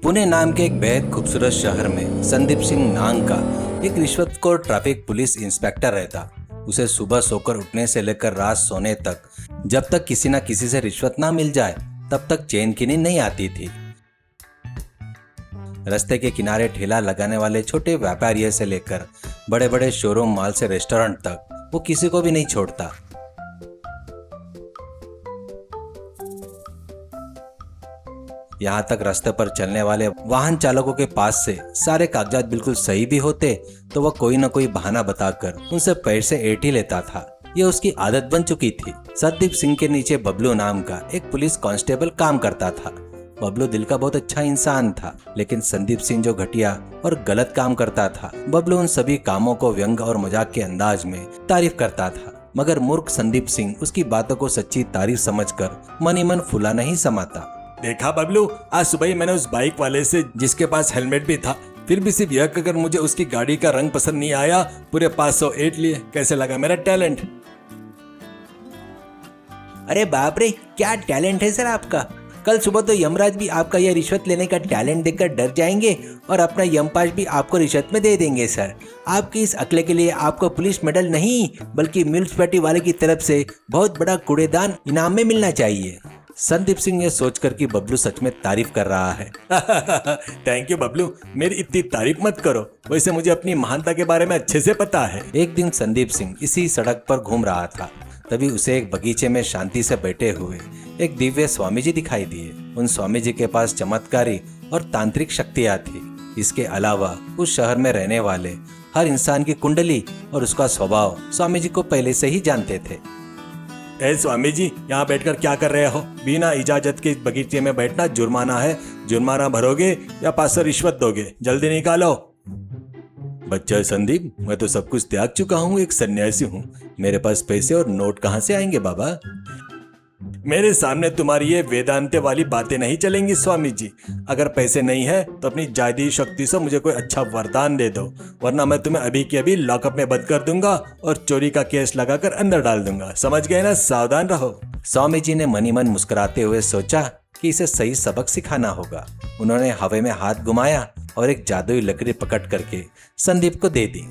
पुणे नाम के एक बेहद खूबसूरत शहर में संदीप सिंह नाम का एक रिश्वतखोर ट्रैफिक पुलिस इंस्पेक्टर रहता। उसे सुबह सोकर उठने से लेकर रात सोने तक जब तक किसी न किसी से रिश्वत ना मिल जाए तब तक चैन की नींद नहीं आती थी। रास्ते के किनारे ठेला लगाने वाले छोटे व्यापारियों से लेकर बड़े बड़े शोरूम मॉल से रेस्टोरेंट तक वो किसी को भी नहीं छोड़ता। यहाँ तक रास्ते पर चलने वाले वाहन चालकों के पास से सारे कागजात बिल्कुल सही भी होते तो वह कोई न कोई बहाना बताकर उनसे पैर से ऐंठ ही लेता था। यह उसकी आदत बन चुकी थी। संदीप सिंह के नीचे बबलू नाम का एक पुलिस कांस्टेबल काम करता था। बबलू दिल का बहुत अच्छा इंसान था, लेकिन संदीप सिंह जो घटिया और गलत काम करता था, बबलू उन सभी कामों को व्यंग और मजाक के अंदाज में तारीफ करता था। मगर मूर्ख संदीप सिंह उसकी बातों को सच्ची तारीफ समझकर मन ही मन फुला नहीं समाता। देखा बबलू, आज सुबह ही मैंने उस बाइक वाले से, जिसके पास हेलमेट भी था, फिर भी सिर्फ यह कहकर मुझे उसकी गाड़ी का रंग पसंद नहीं आया, पूरे 508 लिए। कैसे लगा मेरा टैलेंट? अरे बाप रे, क्या टैलेंट है सर आपका। कल सुबह तो यमराज भी आपका यह रिश्वत लेने का टैलेंट देखकर डर जाएंगे और अपना यमपाश भी आपको रिश्वत में दे देंगे सर। आपकी इस अक्ल के लिए आपको पुलिस मेडल नहीं बल्कि म्युनिसिपैलिटी वाले की तरफ से बहुत बड़ा कूड़ेदान इनाम में मिलना चाहिए। संदीप सिंह ये सोचकर कि बबलू सच में तारीफ कर रहा है। थैंक यू बबलू, मेरी इतनी तारीफ मत करो, वैसे मुझे अपनी महानता के बारे में अच्छे से पता है। एक दिन संदीप सिंह इसी सड़क पर घूम रहा था, तभी उसे एक बगीचे में शांति से बैठे हुए एक दिव्य स्वामी जी दिखाई दिए। उन स्वामी जी के पास चमत्कारी और तांत्रिक शक्तियां थी। इसके अलावा उस शहर में रहने वाले हर इंसान की कुंडली और उसका स्वभाव स्वामी जी को पहले से ही जानते थे। ए स्वामी जी, यहाँ बैठकर क्या कर रहे हो? बिना इजाजत के बगीचे में बैठना जुर्माना है। जुर्माना भरोगे या 500 रिश्वत दोगे? जल्दी निकालो। बच्चा संदीप, मैं तो सब कुछ त्याग चुका हूँ, एक सन्यासी हूँ। मेरे पास पैसे और नोट कहाँ से आएंगे बाबा? मेरे सामने तुम्हारी ये वेदांते वाली बातें नहीं चलेंगी स्वामी जी। अगर पैसे नहीं है तो अपनी जायदी शक्ति से मुझे कोई अच्छा वरदान दे दो, वरना मैं तुम्हें अभी के अभी लॉकअप में बंद कर दूंगा और चोरी का केस लगाकर अंदर डाल दूंगा। समझ गए ना? सावधान रहो। स्वामी जी ने मनी मन मुस्कुराते हुए सोचा कि इसे सही सबक सिखाना होगा। उन्होंने हवा में हाथ घुमाया और एक जादुई लकड़ी पकड़ करके संदीप को दे दी।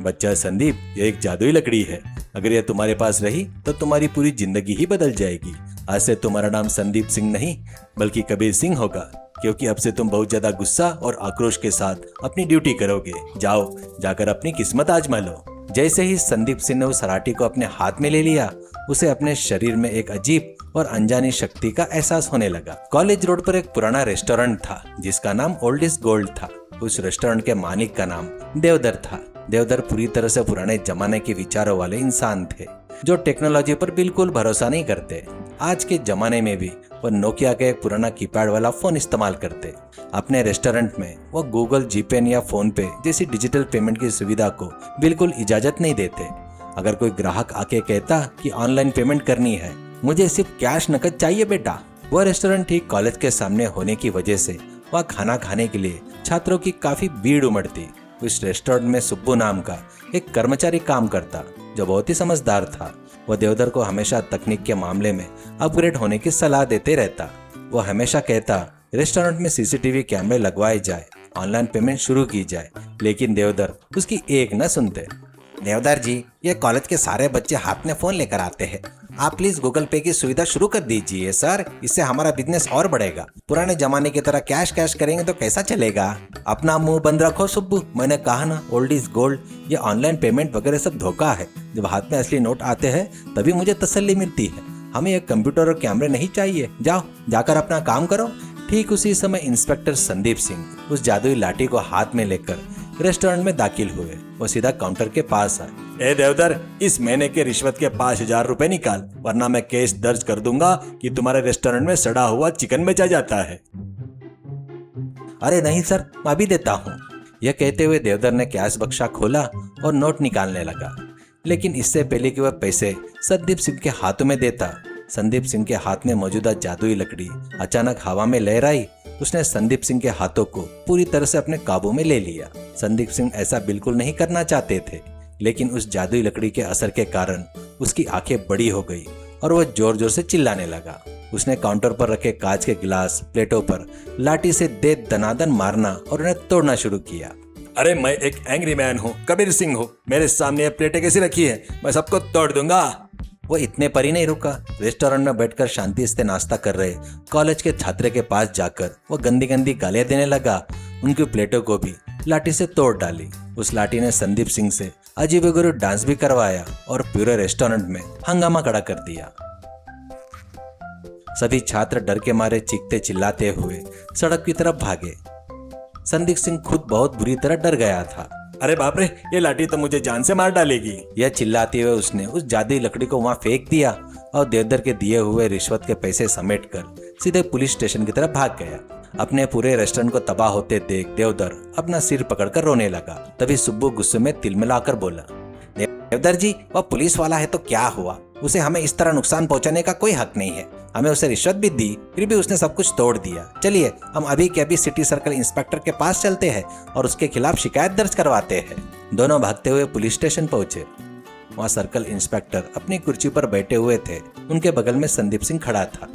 बच्चा संदीप, ये एक जादुई लकड़ी है। अगर यह तुम्हारे पास रही तो तुम्हारी पूरी जिंदगी ही बदल जाएगी। आज से तुम्हारा नाम संदीप सिंह नहीं बल्कि कबीर सिंह होगा, क्योंकि अब से तुम बहुत ज्यादा गुस्सा और आक्रोश के साथ अपनी ड्यूटी करोगे। जाओ, जाकर अपनी किस्मत आजमा लो। जैसे ही संदीप सिंह ने उस हराटी को अपने हाथ में ले लिया, उसे अपने शरीर में एक अजीब और अनजानी शक्ति का एहसास होने लगा। कॉलेज रोड पर एक पुराना रेस्टोरेंट था जिसका नाम ओल्ड इज गोल्ड था। उस रेस्टोरेंट के मालिक का नाम देवदर था। देवदर पूरी तरह से पुराने जमाने के विचारों वाले इंसान थे, जो टेक्नोलॉजी पर बिल्कुल भरोसा नहीं करते। आज के जमाने में भी वो नोकिया का एक पुराना कीपैड वाला फोन इस्तेमाल करते। अपने रेस्टोरेंट में वो गूगल, जीपे या फोन पे जैसी डिजिटल पेमेंट की सुविधा को बिल्कुल इजाजत नहीं देते। अगर कोई ग्राहक आके कहता कि ऑनलाइन पेमेंट करनी है, मुझे सिर्फ कैश नकद चाहिए बेटा। वह रेस्टोरेंट ठीक कॉलेज के सामने होने की वजह से वहाँ खाना खाने के लिए छात्रों की काफी भीड़ उमड़ती। उस रेस्टोरेंट में सुब्बू नाम का एक कर्मचारी काम करता, जो बहुत ही समझदार था। वह देवदर को हमेशा तकनीक के मामले में अपग्रेड होने की सलाह देते रहता। वो हमेशा कहता रेस्टोरेंट में सीसीटीवी कैमरे लगवाए जाए, ऑनलाइन पेमेंट शुरू की जाए, लेकिन देवदर उसकी एक न सुनते। देवदर जी, ये कॉलेज के सारे बच्चे हाथ में फोन लेकर आते हैं। आप प्लीज गूगल पे की सुविधा शुरू कर दीजिए सर, इससे हमारा बिजनेस और बढ़ेगा। पुराने जमाने की तरह कैश कैश करेंगे तो कैसा चलेगा? अपना मुंह बंद रखो सुब्बू, मैंने कहा ना, ओल्ड इज गोल्ड। ये ऑनलाइन पेमेंट वगैरह सब धोखा है। जब हाथ में असली नोट आते हैं तभी मुझे तसल्ली मिलती है। हमें एक कंप्यूटर और कैमरे नहीं चाहिए। जाओ, जाकर अपना काम करो। ठीक उसी समय इंस्पेक्टर संदीप सिंह उस जादुई लाठी को हाथ में लेकर रेस्टोरेंट में दाखिल हुए। वो सीधा काउंटर के पास आए। ए देवदर, इस महीने के रिश्वत के 5000 रुपए निकाल, वरना मैं केस दर्ज कर दूंगा कि तुम्हारे रेस्टोरेंट में सड़ा हुआ चिकन बेचा जाता है। अरे नहीं सर, मैं अभी देता हूँ। यह कहते हुए देवदर ने कैश बक्सा खोला और नोट निकालने लगा, लेकिन इससे पहले कि वह पैसे संदीप सिंह के हाथों में देता, संदीप सिंह के हाथ में मौजूदा जादुई लकड़ी अचानक हवा में लहराई। उसने संदीप सिंह के हाथों को पूरी तरह से अपने काबू में ले लिया। संदीप सिंह ऐसा बिल्कुल नहीं करना चाहते थे, लेकिन उस जादुई लकड़ी के असर के कारण उसकी आंखें बड़ी हो गई और वह जोर जोर से चिल्लाने लगा। उसने काउंटर पर रखे कांच के गिलास प्लेटों पर लाठी से दे दनादन मारना और उन्हें तोड़ना शुरू किया। अरे मैं एक एंग्री मैन हूँ, कबीर सिंह हूँ, मेरे सामने ये प्लेटें कैसी रखी है, मैं सबको तोड़ दूंगा। वो इतने पर ही नहीं रुका। रेस्टोरेंट में बैठकर शांति से नाश्ता कर रहे कॉलेज के छात्र के पास जाकर वो गंदी गंदी गालियां देने लगा। उनकी प्लेटों को भी लाठी से तोड़ डाली। उस लाठी ने संदीप सिंह से अजीबोगरीब डांस भी करवाया और पूरे रेस्टोरेंट में हंगामा खड़ा कर दिया। सभी छात्र डर के मारे चीखते चिल्लाते हुए सड़क की तरफ भागे। संदीप सिंह खुद बहुत बुरी तरह डर गया था। अरे बाप रे, ये लाठी तो मुझे जान से मार डालेगी। यह चिल्लाते हुए उसने उस जादुई लकड़ी को वहां फेंक दिया और देवदर के दिए हुए रिश्वत के पैसे समेटकर सीधे पुलिस स्टेशन की तरफ भाग गया। अपने पूरे रेस्टोरेंट को तबाह होते देख देवदर अपना सिर पकड़कर रोने लगा। तभी सुब्बू गुस्से में तिलमिलाकर बोला, देवदर जी, वह पुलिस वाला है तो क्या हुआ, उसे हमें इस तरह नुकसान पहुंचाने का कोई हक नहीं है। हमें उसे रिश्वत भी दी, फिर भी उसने सब कुछ तोड़ दिया। चलिए हम अभी के अभी सिटी सर्कल इंस्पेक्टर के पास चलते हैं और उसके खिलाफ शिकायत दर्ज करवाते हैं। दोनों भागते हुए पुलिस स्टेशन पहुंचे। वहां सर्कल इंस्पेक्टर अपनी कुर्सी पर बैठे हुए थे। उनके बगल में संदीप सिंह खड़ा था।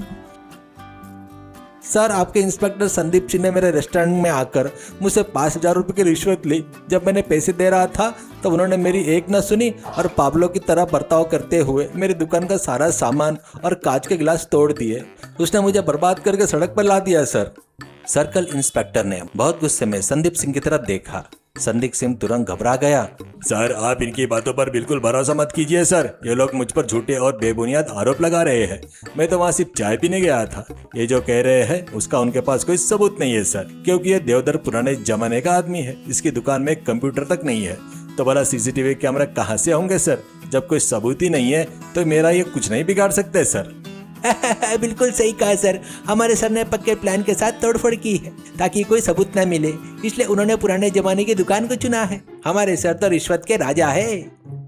सर, आपके इंस्पेक्टर संदीप सिंह ने मेरे रेस्टोरेंट में आकर मुझसे 5,000 रुपये की रिश्वत ली। जब मैंने पैसे दे रहा था तो उन्होंने मेरी एक न सुनी और पाब्लो की तरह बर्ताव करते हुए मेरी दुकान का सारा सामान और कांच के गिलास तोड़ दिए। उसने मुझे बर्बाद करके सड़क पर ला दिया सर। सर्कल इंस्पेक्टर ने बहुत गुस्से में संदीप सिंह की तरफ देखा। संदीप सिंह तुरंत घबरा गया। सर, आप इनकी बातों पर बिल्कुल भरोसा मत कीजिए सर। ये लोग मुझ पर झूठे और बेबुनियाद आरोप लगा रहे हैं। मैं तो वहाँ सिर्फ चाय पीने गया था। ये जो कह रहे हैं उसका उनके पास कोई सबूत नहीं है सर, क्योंकि ये देवदर पुराने जमाने का आदमी है। इसकी दुकान में कंप्यूटर तक नहीं है, तो भला सीसीटीवी कैमरा कहाँ से होंगे सर। जब कोई सबूत ही नहीं है तो मेरा ये कुछ नहीं बिगाड़ सकते सर। बिल्कुल सही कहा सर। हमारे सर ने पक्के प्लान के साथ तोड़फोड़ की है ताकि कोई सबूत न मिले, इसलिए उन्होंने पुराने जमाने की दुकान को चुना है। हमारे सर तो रिश्वत के राजा है।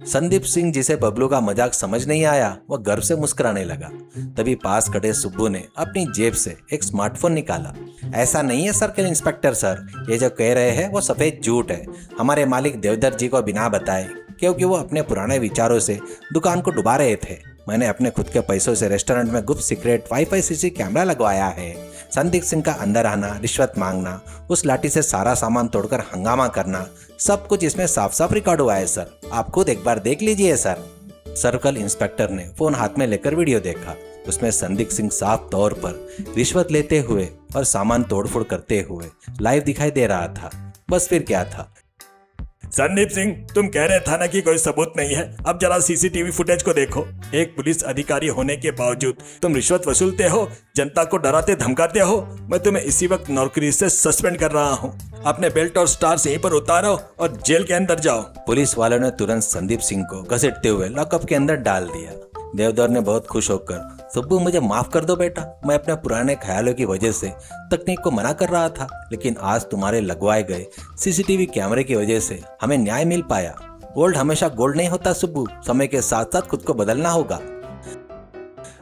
संदीप सिंह, जिसे बबलू का मजाक समझ नहीं आया, वह गर्व से मुस्कुराने लगा। तभी पास खड़े सुब्बू ने अपनी जेब से एक स्मार्टफोन निकाला। ऐसा नहीं है सर्कल इंस्पेक्टर सर, ये जो कह रहे हैं वो सफेद झूठ है। हमारे मालिक देवदर जी को बिना बताए, क्योंकि वो अपने पुराने विचारों से दुकान को डुबा रहे थे, मैंने अपने खुद के पैसों से रेस्टोरेंट में गुप्त सीक्रेट वाईफाई सीसी कैमरा लगवाया है। संदीप सिंह का अंदर आना, रिश्वत मांगना, उस लाठी से सारा सामान तोड़कर हंगामा करना, सब कुछ इसमें साफ साफ रिकॉर्ड हुआ है सर। आप खुद एक बार देख लीजिए सर। सर्कल इंस्पेक्टर ने फोन हाथ में लेकर वीडियो देखा। उसमें संदीप सिंह साफ तौर पर रिश्वत लेते हुए और सामान तोड़फोड़ करते हुए लाइव दिखाई दे रहा था। बस फिर क्या था। संदीप सिंह, तुम कह रहे था ना कि कोई सबूत नहीं है। अब जरा सीसीटीवी फुटेज को देखो। एक पुलिस अधिकारी होने के बावजूद तुम रिश्वत वसूलते हो, जनता को डराते धमकाते हो। मैं तुम्हें इसी वक्त नौकरी से सस्पेंड कर रहा हूँ। अपने बेल्ट और स्टार्स यहीं पर उतारो और जेल के अंदर जाओ। पुलिस वालों ने तुरंत संदीप सिंह को घसीटते हुए लॉकअप के अंदर डाल दिया। देवदर ने बहुत खुश होकर, सुब्बू मुझे माफ कर दो बेटा, मैं अपने पुराने ख्यालों की वजह से तकनीक को मना कर रहा था, लेकिन आज तुम्हारे लगवाए गए सीसीटीवी कैमरे की वजह से हमें न्याय मिल पाया। गोल्ड हमेशा गोल्ड नहीं होता सुब्बू, समय के साथ साथ खुद को बदलना होगा।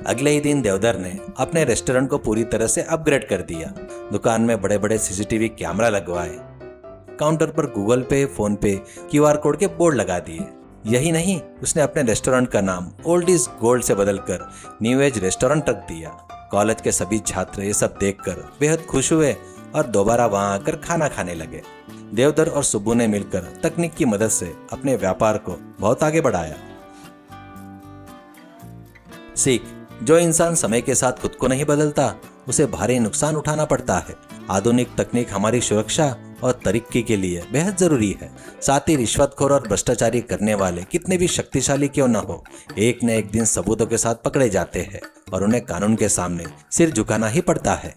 अगले ही दिन देवदर ने अपने रेस्टोरेंट को पूरी तरह से अपग्रेड कर दिया। दुकान में बड़े बड़े सीसीटीवी कैमरा लगवाए, काउंटर पर गूगल पे, फोन पे, QR कोड के बोर्ड लगा दिए। यही नहीं, उसने अपने रेस्टोरेंट का नाम ओल्ड इज गोल्ड से बदलकर न्यू एज रेस्टोरेंट रख दिया। कॉलेज के सभी छात्र ये सब देखकर बेहद खुश हुए और दोबारा वहां आकर खाना खाने लगे। देवदर और सुब्बू ने मिलकर तकनीक की मदद से अपने व्यापार को बहुत आगे बढ़ाया। सीख, जो इंसान समय के साथ खुद को नहीं बदलता उसे भारी नुकसान उठाना पड़ता है। आधुनिक तकनीक हमारी सुरक्षा और तरक्की के लिए बेहद जरूरी है। साथ ही रिश्वतखोर और भ्रष्टाचारी करने वाले कितने भी शक्तिशाली क्यों न हो, एक न एक दिन सबूतों के साथ पकड़े जाते हैं और उन्हें कानून के सामने सिर झुकाना ही पड़ता है।